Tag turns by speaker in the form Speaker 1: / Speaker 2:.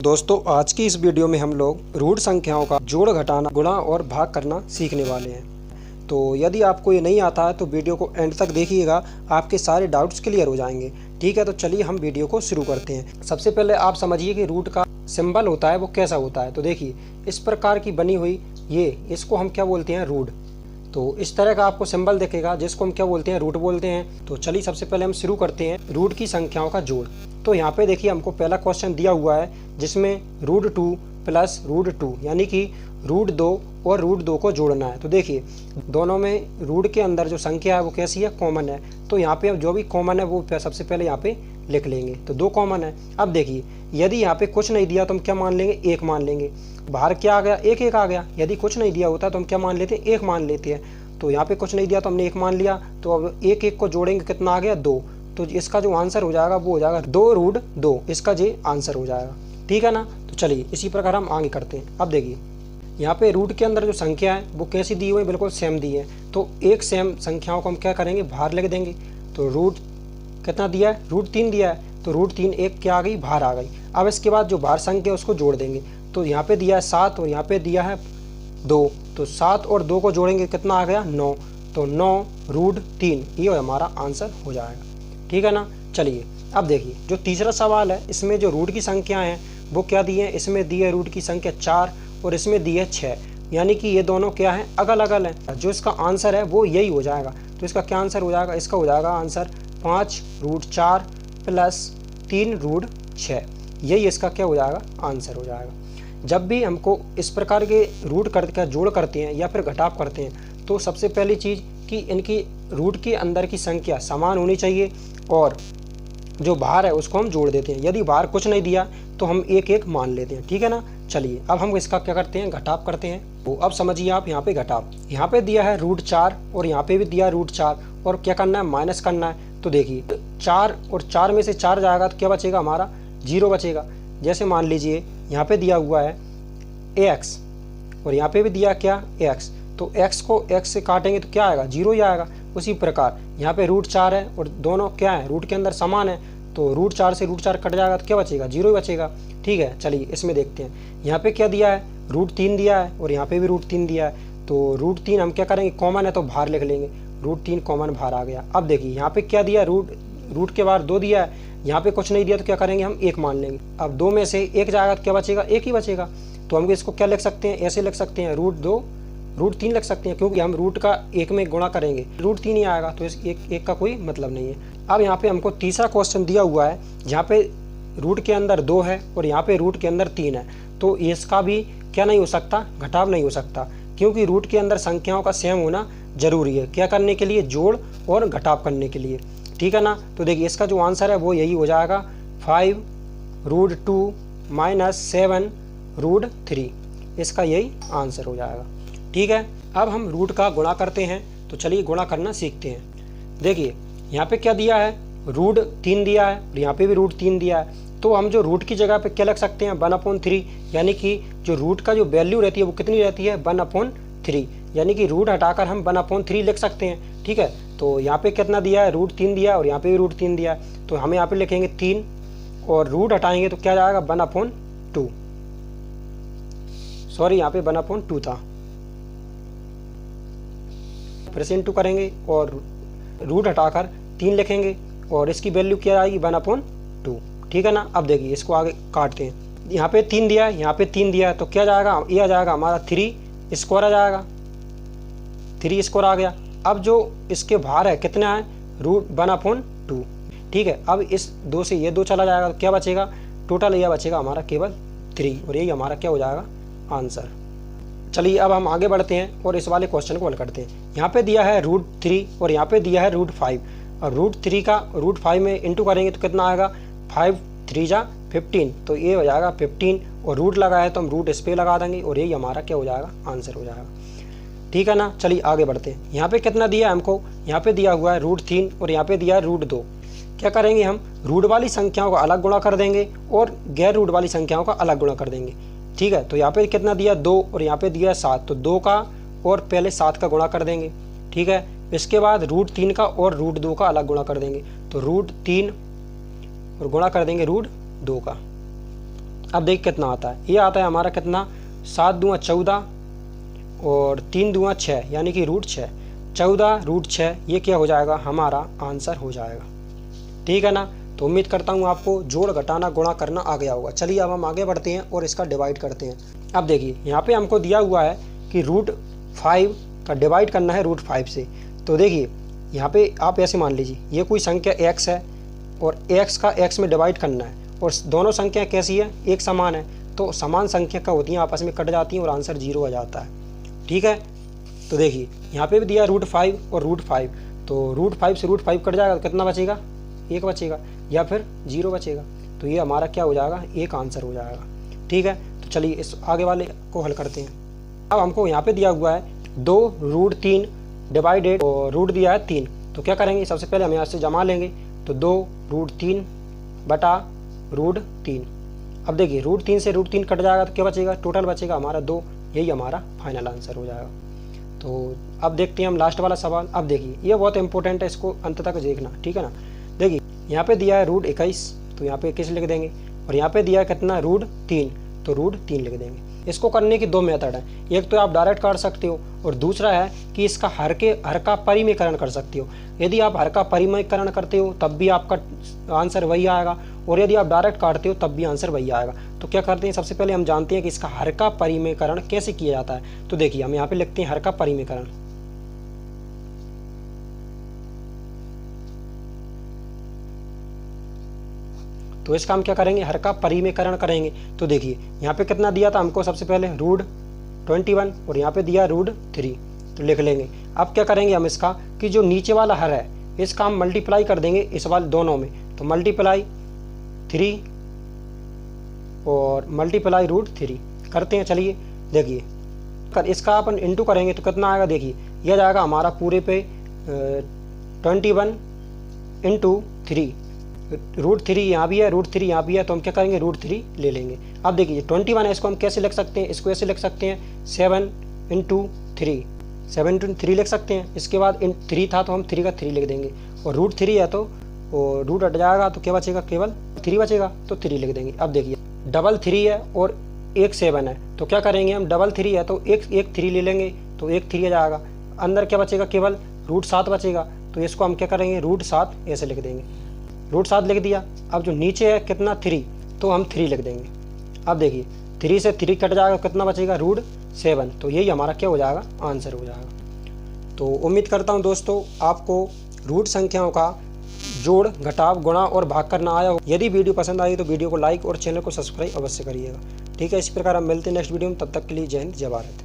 Speaker 1: दोस्तों आज की इस वीडियो में हम लोग रूट संख्याओं का जोड़ घटाना गुणा और भाग करना सीखने वाले हैं। तो यदि आपको ये नहीं आता है तो वीडियो को एंड तक देखिएगा, आपके सारे डाउट्स क्लियर हो जाएंगे। ठीक है, तो चलिए हम वीडियो को शुरू करते हैं। सबसे पहले आप समझिए कि रूट का सिंबल होता है वो कैसा होता है। तो देखिए इस प्रकार की बनी हुई इसको हम क्या बोलते हैं, रूट। तो इस तरह का आपको सिंबल दिखेगा जिसको हम क्या बोलते हैं, रूट बोलते हैं। तो चलिए सबसे पहले हम शुरू करते हैं रूट की संख्याओं का जोड़। तो यहाँ पे देखिए हमको पहला क्वेश्चन दिया हुआ है जिसमें √2 प्लस √2 यानी कि √2 और √2 को जोड़ना है। तो देखिए दोनों में रूट के अंदर जो संख्या है वो कैसी है, कॉमन है। तो यहाँ पे अब जो भी कॉमन है वो सबसे पहले यहाँ पे लिख लेंगे। तो 2 कॉमन है। अब देखिए यदि यहाँ पे कुछ नहीं दिया तो हम क्या मान लेंगे, 1 मान लेंगे। बाहर क्या आ गया, 1 आ गया। यदि कुछ नहीं दिया होता तो हम क्या मान लेते हैं, 1 मान लेते हैं। तो यहाँ पे कुछ नहीं दिया तो हमने 1 मान लिया। तो अब 1 को जोड़ेंगे कितना आ गया, 2। तो इसका जो आंसर हो जाएगा वो हो जाएगा 2√2। इसका ये आंसर हो जाएगा। ठीक है ना। तो चलिए इसी प्रकार हम आगे करते हैं। अब देखिए यहाँ पे रूट के अंदर जो संख्या है वो कैसी दी हुई है, बिल्कुल सेम दी है। तो एक सेम संख्याओं को हम क्या करेंगे, बाहर लिख देंगे। तो रूट कितना दिया है, √3 दिया है। तो √3 एक क्या आ गई, बाहर आ गई। अब इसके बाद जो बाहर संख्या है उसको जोड़ देंगे। तो यहाँ पे दिया है 7 और यहाँ पे दिया है 2। तो 7 और 2 को जोड़ेंगे कितना आ गया, 9। तो 9√3 ये हमारा आंसर हो जाएगा। ठीक है ना। चलिए अब देखिए जो तीसरा सवाल है इसमें जो रूट की संख्या है वो क्या दी है, इसमें दी है रूट की संख्या 4 और इसमें दी है 6। यानी कि ये दोनों क्या है, अगल अगल है। जो इसका आंसर है वो यही हो जाएगा। तो इसका क्या आंसर हो जाएगा, इसका हो जाएगा आंसर 5√4 प्लस 3√6। यही इसका क्या हो जाएगा, आंसर हो जाएगा। जब भी हमको इस प्रकार के रूट करके जोड़ करते हैं या फिर घटाव करते हैं तो सबसे पहली चीज़ कि इनकी रूट के अंदर की संख्या समान होनी चाहिए और जो बाहर है उसको हम जोड़ देते हैं। यदि बाहर कुछ नहीं दिया तो हम 1 मान लेते हैं। ठीक है ना। चलिए अब हम इसका क्या करते हैं, घटाव करते हैं। तो अब समझिए आप यहाँ पे घटाव, यहाँ पे दिया है √4 और यहाँ पे भी दिया है √4 और क्या करना है, माइनस करना है। तो देखिए 4 और 4 में से 4 जाएगा तो क्या बचेगा, हमारा 0 बचेगा। जैसे मान लीजिए यहाँ पे दिया हुआ है ax और यहाँ पे भी दिया क्या, ax। तो x को x से काटेंगे तो क्या आएगा, 0 ही आएगा। उसी प्रकार यहाँ पे √4 है और दोनों क्या है, रूट के अंदर समान है। तो √4 से √4 कट जाएगा तो क्या बचेगा, 0 ही बचेगा। ठीक है, चलिए इसमें देखते हैं। यहाँ पे क्या दिया है, √3 दिया है और यहाँ पे भी √3 दिया है। तो √3 हम क्या करेंगे, कॉमन है तो बाहर लिख लेंगे। √3 कॉमन बाहर आ गया। अब देखिए यहाँ पे क्या दिया, रूट के बाहर 2 दिया है। यहाँ पे कुछ नहीं दिया तो क्या करेंगे, हम 1 मान लेंगे। अब 2 में से 1 जाएगा तो क्या बचेगा, 1 ही बचेगा। तो हम इसको क्या लिख सकते हैं, ऐसे लिख सकते हैं √3 लिख सकते हैं, क्योंकि हम रूट का 1 में गुणा करेंगे, √3 ही आएगा। तो इस एक का कोई मतलब नहीं है। अब यहाँ पे हमको तीसरा क्वेश्चन दिया हुआ है जहाँ पे रूट के अंदर 2 है और यहाँ पे रूट के अंदर 3 है। तो इसका भी क्या नहीं हो सकता, घटाव नहीं हो सकता, क्योंकि रूट के अंदर संख्याओं का सेम होना जरूरी है। क्या करने के लिए, जोड़ और घटाव करने के लिए। ठीक है ना। तो देखिए इसका जो आंसर है वो यही हो जाएगा, 5√2 - 7√3। इसका यही आंसर हो जाएगा। ठीक है, अब हम रूट का गुणा करते हैं। तो चलिए गुणा करना सीखते हैं। देखिए यहाँ पे क्या दिया है, √3 दिया है और यहाँ पे भी √3 दिया है। तो हम जो रूट की जगह पे क्या लिख सकते हैं, 1/3। यानी कि जो रूट का जो वैल्यू रहती है वो कितनी रहती है, 1/3। यानी कि रूट हटाकर हम 1/3 लिख सकते हैं। ठीक है, तो यहाँ पे कितना दिया है, √3 दिया और यहाँ पे भी √3 दिया है। तो हम यहाँ पे लिखेंगे 3 और रूट हटाएंगे तो क्या जाएगा, 1/2। सॉरी यहाँ पे 1/2 था, फिर से इंटू करेंगे और रूट हटाकर 3 लिखेंगे और इसकी वैल्यू क्या आएगी, 1/2। ठीक है ना। अब देखिए इसको आगे काटते हैं। यहाँ पे 3 दिया है, यहाँ पे 3 दिया है। तो क्या जाएगा, ये आ जाएगा हमारा 3² आ जाएगा, 3² आ गया। अब जो इसके बाहर है कितना है, √1/2। ठीक है, अब इस 2 से ये 2 चला जाएगा तो क्या बचेगा, टोटल यह बचेगा हमारा केवल 3 और यही हमारा क्या हो जाएगा, आंसर। चलिए अब हम आगे बढ़ते हैं और इस वाले क्वेश्चन को हल करते हैं। यहाँ पे दिया है √3 और यहाँ पे दिया है √5। और √3 का √5 में इंटू करेंगे तो कितना आएगा, 5 3 जा 15। तो ये हो जाएगा 15 और रूट लगा है तो हम रूट इस पर लगा देंगे और यही हमारा क्या हो जाएगा, आंसर हो जाएगा। ठीक है ना। चलिए आगे बढ़ते हैं। यहाँ पे कितना दिया है हमको, यहाँ पे दिया हुआ है √3 और यहाँ पे दिया है √2। क्या करेंगे, हम रूट वाली संख्याओं का अलग गुणा कर देंगे और गैर रूट वाली संख्याओं का अलग गुणा कर देंगे। ठीक है, तो यहाँ पे कितना दिया, 2 और यहाँ पे दिया 7। तो 2 का और पहले 7 का गुणा कर देंगे। ठीक है, इसके बाद √3 का और √2 का अलग गुणा कर देंगे। तो √3 और गुणा कर देंगे √2 का। अब देखिए कितना आता है, ये आता है हमारा कितना 7 दूँ 14 और 3 दूँ 6 यानी कि √6। 14 √6 ये क्या हो जाएगा, हमारा आंसर हो जाएगा। ठीक है ना। तो उम्मीद करता हूँ आपको जोड़ घटाना गुणा करना आ गया होगा। चलिए अब हम आगे बढ़ते हैं और इसका डिवाइड करते हैं। अब देखिए यहाँ पे हमको दिया हुआ है कि √5 का डिवाइड करना है √5 से। तो देखिए यहाँ पे आप ऐसे मान लीजिए ये कोई संख्या x है और x का x में डिवाइड करना है और दोनों संख्या कैसी है, एक समान है। तो समान संख्या क्या होती हैं, आपस में कट जाती हैं और आंसर 0 आ जाता है। ठीक है। तो देखिए यहाँ पे भी दिया √5 और √5, तो √5 से √5 कट जाएगा तो कितना बचेगा, 1 बचेगा या फिर 0 बचेगा। तो ये हमारा क्या हो जाएगा, एक आंसर हो जाएगा। ठीक है। तो चलिए इस आगे वाले को हल करते हैं। अब हमको यहाँ पे दिया हुआ है 2 √3 डिवाइडेड और रूट दिया है 3। तो क्या करेंगे, सबसे पहले हम यहाँ से जमा लेंगे। तो 2 √3 बटा √3। अब देखिए √3 से √3 कट जाएगा तो क्या बचेगा, टोटल बचेगा हमारा 2। यही हमारा फाइनल आंसर हो जाएगा। तो अब देखते हैं हम लास्ट वाला सवाल। अब देखिए ये बहुत इंपॉर्टेंट है, इसको अंत तक देखना। ठीक है ना। देखिए यहाँ पे दिया है √21, तो यहाँ पे 21 लिख देंगे और यहाँ पे दिया है कितना √3, तो √3 लिख देंगे। इसको करने की 2 मेथड है, एक तो आप डायरेक्ट काट सकते हो और दूसरा है कि इसका हर का परिमेयकरण कर सकते हो। यदि आप हर का परिमेयकरण करते हो तब भी आपका आंसर वही आएगा और यदि आप डायरेक्ट काटते हो तब भी आंसर वही आएगा। तो क्या करते हैं, सबसे पहले हम जानते हैं कि इसका हर का परिमेयकरण कैसे किया जाता है। तो देखिए हम यहाँ पे लिखते हैं हर का परिमेयकरण। तो इसका हम क्या करेंगे, हर का परिमेयकरण करेंगे। तो देखिए यहाँ पे कितना दिया था हमको, सबसे पहले √21 और यहाँ पे दिया √3, तो लिख लेंगे। अब क्या करेंगे हम इसका कि जो नीचे वाला हर है इसका हम मल्टीप्लाई कर देंगे इस वाले दोनों में। तो मल्टीप्लाई 3 और मल्टीप्लाई √3 करते हैं। चलिए देखिए इसका अपन इंटू करेंगे तो कितना आएगा, देखिए यह जाएगा हमारा पूरे पे 21 × 3। √3 यहाँ भी है, √3 यहाँ भी है, तो हम क्या करेंगे √3 ले लेंगे। अब देखिए 21 है, इसको हम कैसे लिख सकते हैं, इसको ऐसे लिख सकते हैं 7 × 3, 7 × 3 लिख सकते हैं। इसके बाद 3 था तो हम 3 का 3 लिख देंगे और √3 है तो रूट हट जाएगा तो क्या बचेगा, केवल 3 बचेगा, तो 3 लिख देंगे। अब देखिए 3 है और एक 7 है, तो क्या करेंगे हम 3 है तो एक 3 ले लेंगे, तो एक 3 आ जाएगा। अंदर क्या बचेगा, केवल √7 बचेगा, तो इसको हम क्या करेंगे √7 ऐसे लिख देंगे। √7 लिख दिया। अब जो नीचे है कितना 3, तो हम 3 लिख देंगे। अब देखिए 3 से 3 कट जाएगा, कितना बचेगा √7, तो यही हमारा क्या हो जाएगा, आंसर हो जाएगा। तो उम्मीद करता हूँ दोस्तों आपको रूट संख्याओं का जोड़ घटाव गुणा और भाग करना आया हो। यदि वीडियो पसंद आई तो वीडियो को लाइक और चैनल को सब्सक्राइब अवश्य करिएगा। ठीक है, इसी प्रकार हम मिलते हैं नेक्स्ट वीडियो में। तब तक के लिए जय हिंद, जय भारत।